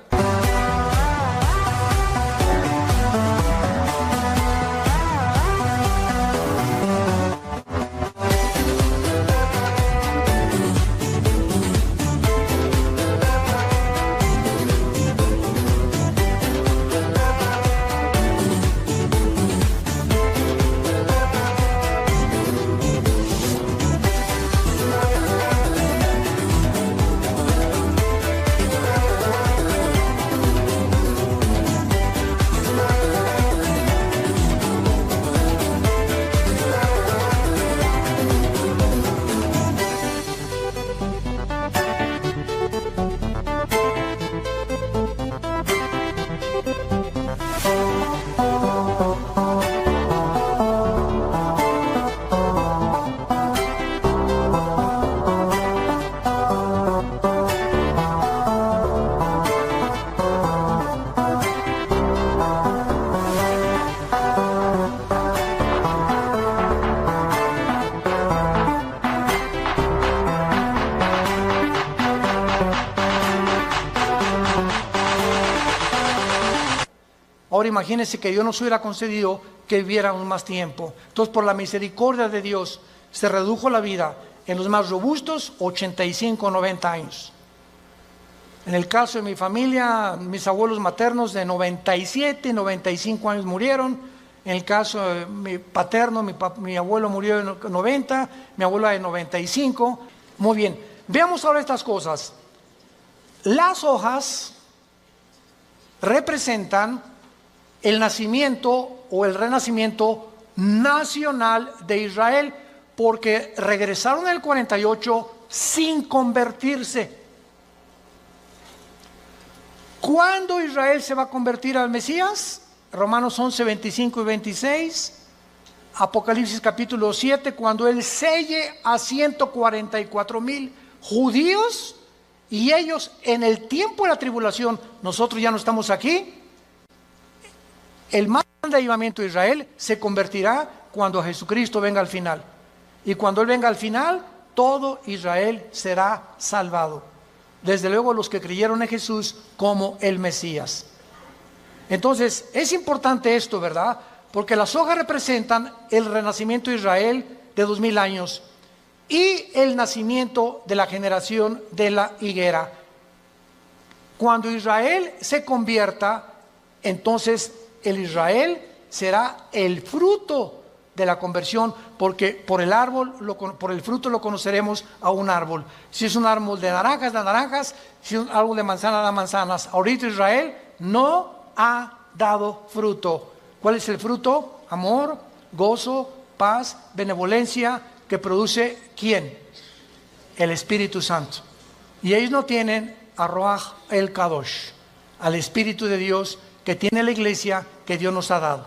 Ahora imagínense que Dios nos hubiera concedido que viviéramos más tiempo. Entonces, por la misericordia de Dios, se redujo la vida en los más robustos, 85, 90 años. En el caso de mi familia, mis abuelos maternos de 97, 95 años murieron. En el caso de mi paterno, mi abuelo murió de 90, mi abuela de 95. Muy bien, veamos ahora estas cosas. Las hojas representan el nacimiento o el renacimiento nacional de Israel, porque regresaron en el 48 sin convertirse. ¿Cuándo Israel se va a convertir al Mesías? Romanos 11, 25 y 26. Apocalipsis capítulo 7, cuando Él selle a 144,000 judíos, y ellos en el tiempo de la tribulación, nosotros ya no estamos aquí. El más grande avivamiento de Israel se convertirá cuando Jesucristo venga al final. Y cuando Él venga al final, todo Israel será salvado. Desde luego los que creyeron en Jesús como el Mesías. Entonces, es importante esto, ¿verdad? Porque las hojas representan el renacimiento de Israel de 2000 años y el nacimiento de la generación de la higuera. Cuando Israel se convierta, entonces el Israel será el fruto de la conversión, porque por el árbol, por el fruto lo conoceremos a un árbol. Si es un árbol de naranjas, da naranjas; si es un árbol de manzana, da manzanas. Ahorita Israel no ha dado fruto. ¿Cuál es el fruto? Amor, gozo, paz, benevolencia, que produce ¿quién? El Espíritu Santo. Y ellos no tienen a Ruach el Kadosh, al Espíritu de Dios que tiene la iglesia que Dios nos ha dado.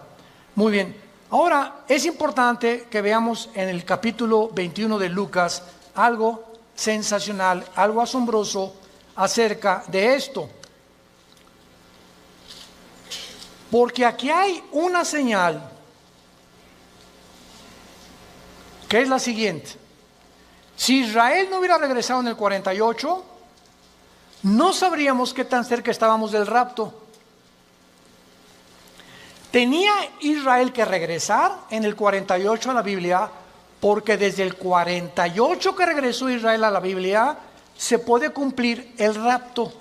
Muy bien, Ahora, es importante que veamos en el capítulo 21 de Lucas algo sensacional, algo asombroso acerca de esto. Porque aquí hay una señal que es la siguiente. Si Israel no hubiera regresado en el 48, no sabríamos qué tan cerca estábamos del rapto. Tenía Israel que regresar en el 48 a la Biblia, porque desde el 48 que regresó Israel a la Biblia, se puede cumplir el rapto.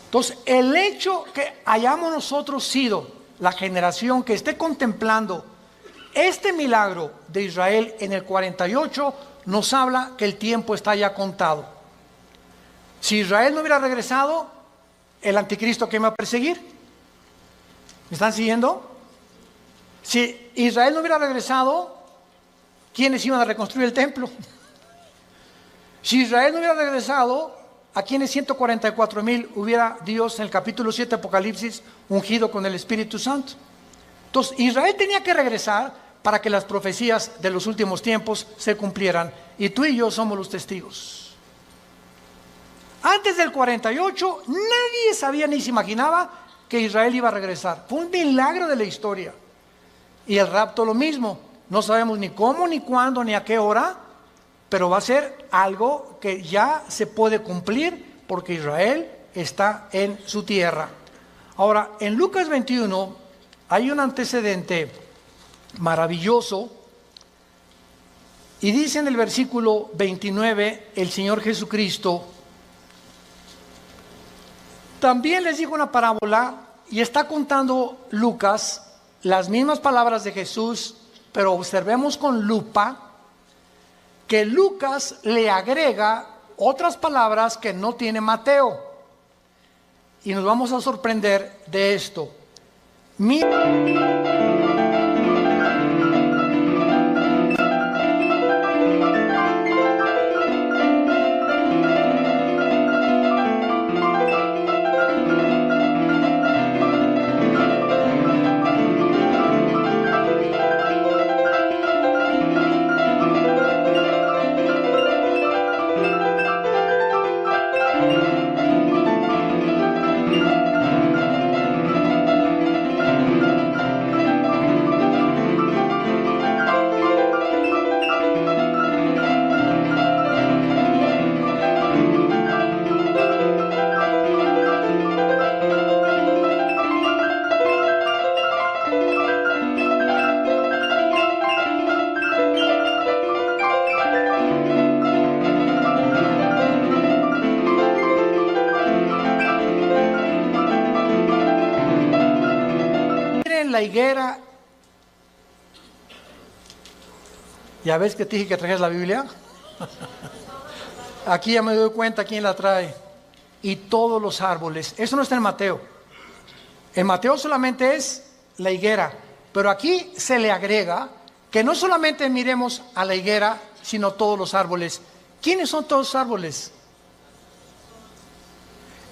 Entonces, el hecho que hayamos nosotros sido la generación que esté contemplando este milagro de Israel en el 48, nos habla que el tiempo está ya contado. Si Israel no hubiera regresado, el anticristo, ¿qué me va a perseguir? ¿Me están siguiendo? Si Israel no hubiera regresado, ¿quiénes iban a reconstruir el templo? Si Israel no hubiera regresado, ¿a quiénes 144,000 hubiera Dios en el capítulo 7 de Apocalipsis ungido con el Espíritu Santo? Entonces, Israel tenía que regresar para que las profecías de los últimos tiempos se cumplieran. Y tú y yo somos los testigos. Antes del 48, nadie sabía ni se imaginaba que Israel iba a regresar. Fue un milagro de la historia. Y el rapto lo mismo. No sabemos ni cómo, ni cuándo, ni a qué hora, pero va a ser algo que ya se puede cumplir porque Israel está en su tierra. Ahora, en Lucas 21 hay un antecedente maravilloso y dice en el versículo 29 el Señor Jesucristo: también les dijo una parábola, y está contando Lucas las mismas palabras de Jesús, pero observemos con lupa que Lucas le agrega otras palabras que no tiene Mateo. Y nos vamos a sorprender de esto. La higuera, ya ves que te dije que trajeras la Biblia. Aquí ya me doy cuenta quién la trae. Y todos los árboles, eso no está en Mateo. En Mateo solamente es la higuera, pero aquí se le agrega que no solamente miremos a la higuera, sino todos los árboles. ¿Quiénes son todos los árboles?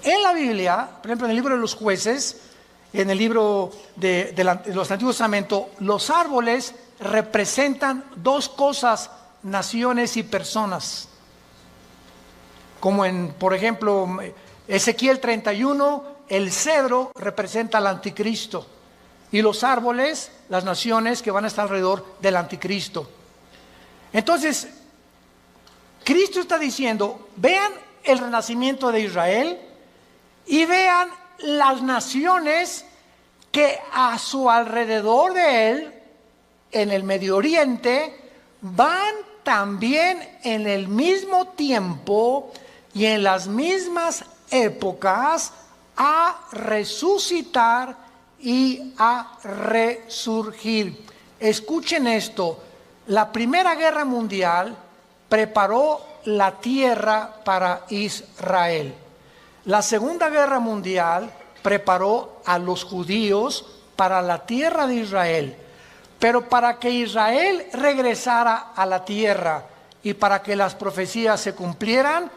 En la Biblia, por ejemplo, en el libro de los Jueces, en el libro de los Antiguos Testamentos, los árboles representan dos cosas: naciones y personas. Como en, por ejemplo, Ezequiel 31, el cedro representa al anticristo. Y los árboles, las naciones que van a estar alrededor del anticristo. Entonces, Cristo está diciendo: vean el renacimiento de Israel y vean las naciones que a su alrededor de él, en el Medio Oriente, van también en el mismo tiempo y en las mismas épocas a resucitar y a resurgir. Escuchen esto: la Primera Guerra Mundial preparó la tierra para Israel. La Segunda Guerra Mundial preparó a los judíos para la tierra de Israel. Pero para que Israel regresara a la tierra y para que las profecías se cumplieran,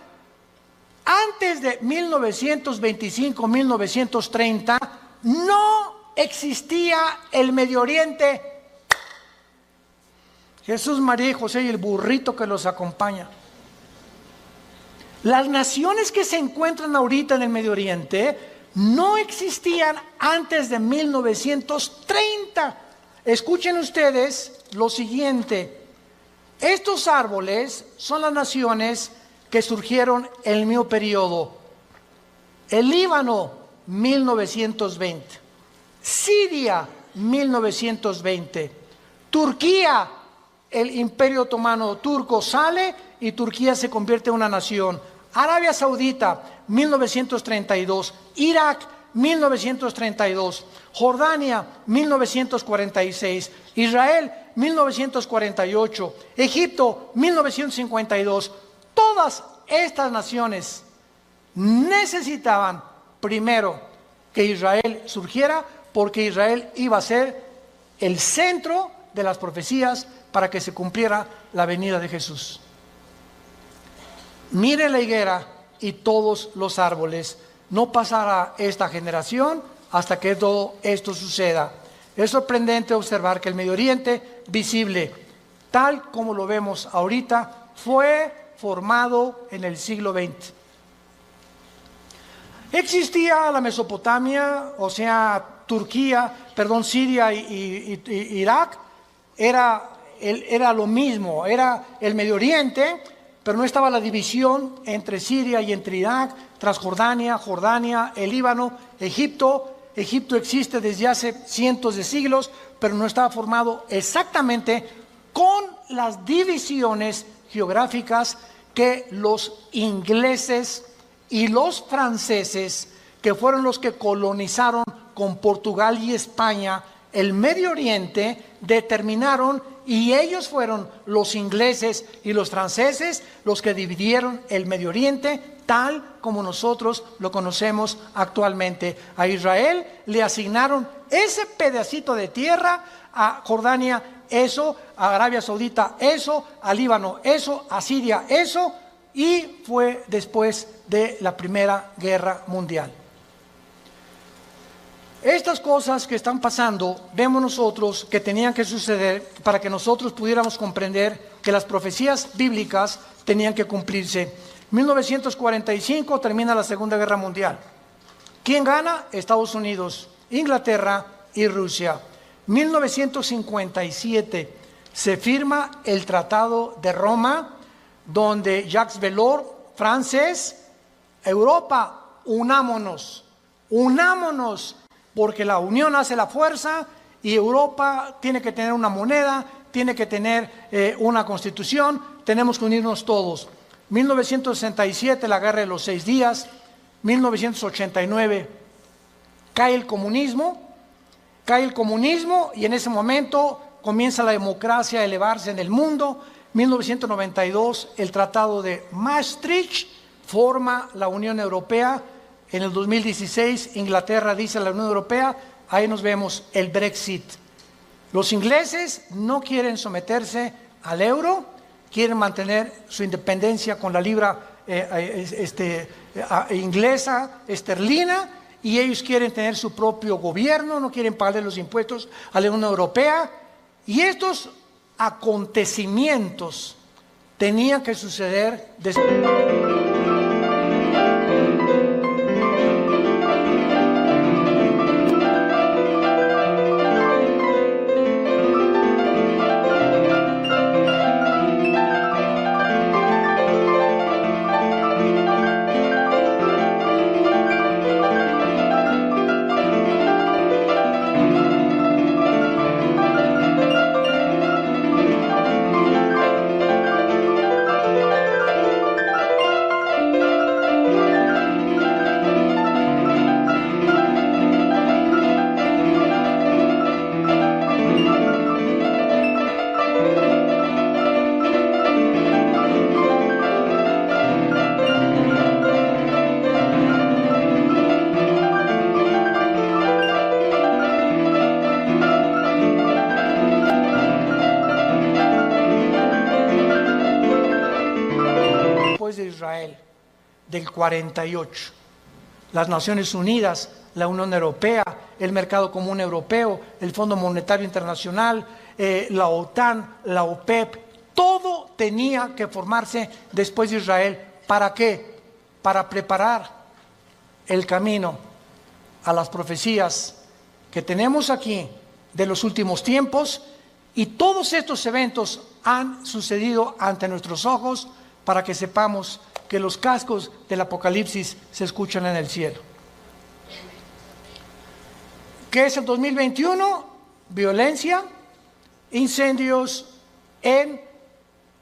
antes de 1925, 1930, no existía el Medio Oriente. Jesús, María y José y el burrito que los acompaña. Las naciones que se encuentran ahorita en el Medio Oriente no existían antes de 1930. Escuchen ustedes lo siguiente. Estos árboles son las naciones que surgieron en el mismo periodo. El Líbano, 1920. Siria, 1920. Turquía, el Imperio Otomano turco sale y Turquía se convierte en una nación. Arabia Saudita, 1932. Irak, 1932. Jordania, 1946. Israel, 1948. Egipto, 1952. Todas estas naciones necesitaban primero que Israel surgiera, porque Israel iba a ser el centro de las profecías para que se cumpliera la venida de Jesús. Mire la higuera y todos los árboles. No pasará esta generación hasta que todo esto suceda. Es sorprendente observar que el Medio Oriente visible, tal como lo vemos ahorita, fue formado en el siglo XX. Existía la Mesopotamia, o sea, Siria y Irak, era lo mismo, era el Medio Oriente, pero no estaba la división entre Siria y entre Irak, Transjordania, Jordania, el Líbano, Egipto. Egipto existe desde hace cientos de siglos, pero no estaba formado exactamente con las divisiones geográficas que los ingleses y los franceses, que fueron los que colonizaron con Portugal y España el Medio Oriente, determinaron, y ellos fueron los ingleses y los franceses los que dividieron el Medio Oriente tal como nosotros lo conocemos actualmente. A Israel le asignaron ese pedacito de tierra, a Jordania eso, a Arabia Saudita eso, a Líbano eso, a Siria eso, y fue después de la Primera Guerra Mundial. Estas cosas que están pasando, vemos nosotros que tenían que suceder para que nosotros pudiéramos comprender que las profecías bíblicas tenían que cumplirse. 1945 termina la Segunda Guerra Mundial. ¿Quién gana? Estados Unidos, Inglaterra y Rusia. 1957 se firma el Tratado de Roma, donde Jacques Delors, francés, Europa, unámonos, porque la unión hace la fuerza y Europa tiene que tener una moneda, tiene que tener una constitución, tenemos que unirnos todos. 1967, la Guerra de los 6 días. 1989, cae el comunismo y en ese momento comienza la democracia a elevarse en el mundo. 1992, el Tratado de Maastricht forma la Unión Europea. En el 2016, Inglaterra dice a la Unión Europea, ahí nos vemos el Brexit. Los ingleses no quieren someterse al euro, quieren mantener su independencia con la libra inglesa, esterlina, y ellos quieren tener su propio gobierno, no quieren pagarle los impuestos a la Unión Europea. Y estos acontecimientos tenían que suceder de Israel, del 48. Las Naciones Unidas, la Unión Europea, el Mercado Común Europeo, el Fondo Monetario Internacional, la OTAN, la OPEP, todo tenía que formarse después de Israel. ¿Para qué? Para preparar el camino a las profecías que tenemos aquí de los últimos tiempos, y todos estos eventos han sucedido ante nuestros ojos para que sepamos que los cascos del Apocalipsis se escuchan en el cielo. ¿Qué es el 2021? Violencia, incendios en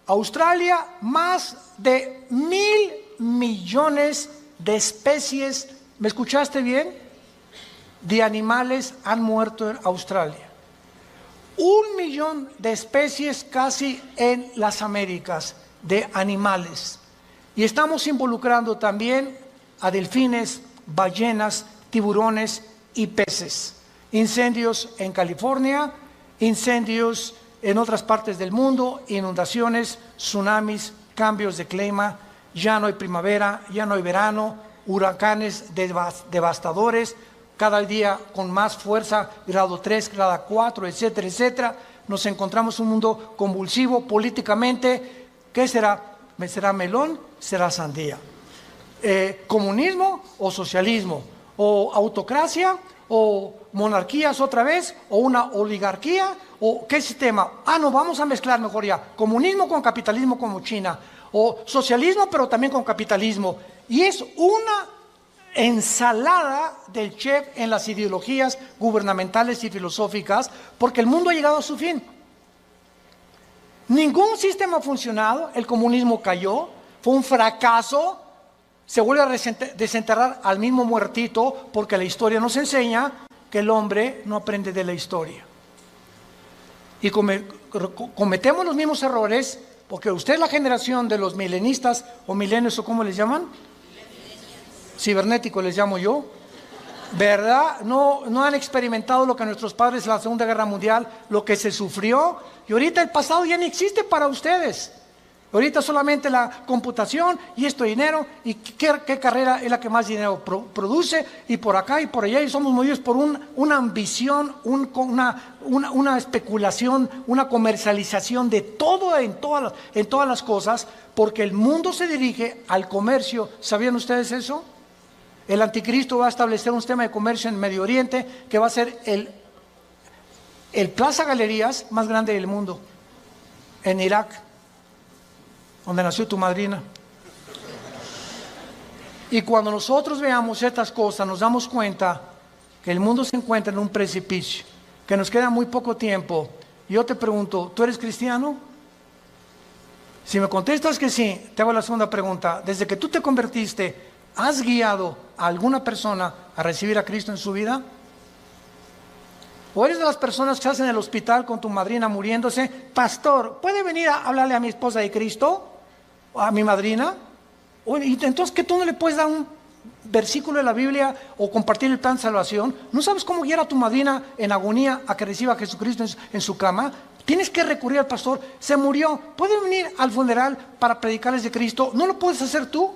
Australia, más de 1.000 millones de especies, ¿me escuchaste bien?, de animales han muerto en Australia. 1 millón de especies casi en las Américas de animales. Y estamos involucrando también a delfines, ballenas, tiburones y peces. Incendios en California, incendios en otras partes del mundo, inundaciones, tsunamis, cambios de clima, ya no hay primavera, ya no hay verano, huracanes devastadores, cada día con más fuerza, grado 3, grado 4, etcétera, etcétera. Nos encontramos en un mundo convulsivo políticamente. ¿Qué será? ¿Será melón? ¿Será sandía? ¿Comunismo o socialismo? ¿O autocracia? ¿O monarquías otra vez? ¿O una oligarquía? ¿O qué sistema? No, vamos a mezclar mejor ya. Comunismo con capitalismo como China. O socialismo pero también con capitalismo. Y es una ensalada del chef en las ideologías gubernamentales y filosóficas, porque el mundo ha llegado a su fin. Ningún sistema ha funcionado, el comunismo cayó, fue un fracaso, se vuelve a desenterrar al mismo muertito, porque la historia nos enseña que el hombre no aprende de la historia. Y cometemos los mismos errores, porque usted es la generación de los milenistas o milenios, o ¿cómo les llaman? Cibernético les llamo yo, ¿verdad? No han experimentado lo que nuestros padres en la Segunda Guerra Mundial, lo que se sufrió, y ahorita el pasado ya no existe para ustedes. Ahorita solamente la computación y esto dinero, y qué carrera es la que más dinero produce, y por acá y por allá, y somos movidos por una ambición, una especulación, una comercialización de todo en todas las cosas, porque el mundo se dirige al comercio. ¿Sabían ustedes eso? El anticristo va a establecer un sistema de comercio en Medio Oriente que va a ser el Plaza Galerías más grande del mundo, en Irak, donde nació tu madrina. Y cuando nosotros veamos estas cosas, nos damos cuenta que el mundo se encuentra en un precipicio, que nos queda muy poco tiempo. Y yo te pregunto, ¿tú eres cristiano? Si me contestas que sí, te hago la segunda pregunta. Desde que tú te convertiste, ¿has guiado a alguna persona a recibir a Cristo en su vida? ¿O eres de las personas que estás en el hospital con tu madrina muriéndose? Pastor, ¿puede venir a hablarle a mi esposa de Cristo? ¿O a mi madrina? Oye, entonces, ¿que tú no le puedes dar un versículo de la Biblia o compartir el plan de salvación? ¿No sabes cómo guiar a tu madrina en agonía a que reciba a Jesucristo en su cama? Tienes que recurrir al pastor. Se murió. ¿Puede venir al funeral para predicarles de Cristo? ¿No lo puedes hacer tú?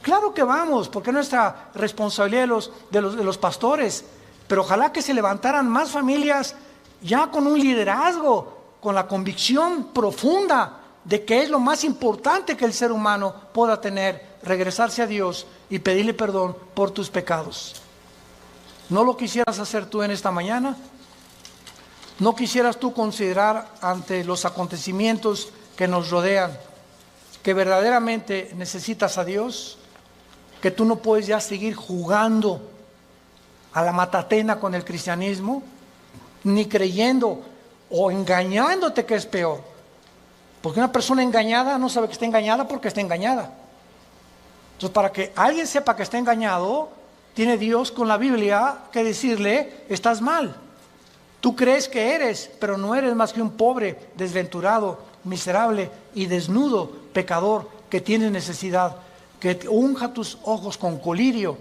Claro que vamos, porque es nuestra responsabilidad de los pastores. Pero ojalá que se levantaran más familias ya con un liderazgo, con la convicción profunda de que es lo más importante que el ser humano pueda tener, regresarse a Dios y pedirle perdón por tus pecados. ¿No lo quisieras hacer tú en esta mañana? ¿No quisieras tú considerar ante los acontecimientos que nos rodean que verdaderamente necesitas a Dios? Que tú no puedes ya seguir jugando a la matatena con el cristianismo, ni creyendo o engañándote, que es peor. Porque una persona engañada no sabe que está engañada porque está engañada. Entonces, para que alguien sepa que está engañado, tiene Dios con la Biblia que decirle: estás mal. Tú crees que eres, pero no eres más que un pobre, desventurado, miserable y desnudo pecador que tiene necesidad. Que unja tus ojos con colirio,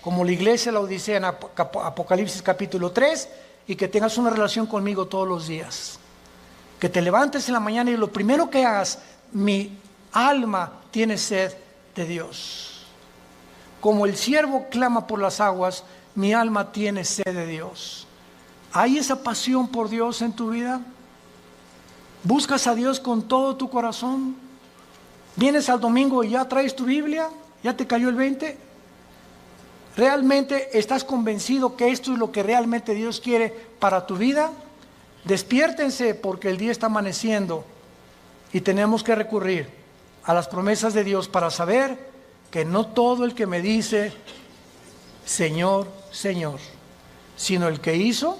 como la iglesia de la Odisea en Apocalipsis capítulo 3, y que tengas una relación conmigo todos los días. Que te levantes en la mañana y lo primero que hagas: mi alma tiene sed de Dios. Como el siervo clama por las aguas, mi alma tiene sed de Dios. ¿Hay esa pasión por Dios en tu vida? ¿Buscas a Dios con todo tu corazón? ¿Vienes al domingo y ya traes tu Biblia? ¿Ya te cayó el 20? ¿Realmente estás convencido que esto es lo que realmente Dios quiere para tu vida? Despiértense, porque el día está amaneciendo y tenemos que recurrir a las promesas de Dios para saber que no todo el que me dice Señor, Señor, sino el que hizo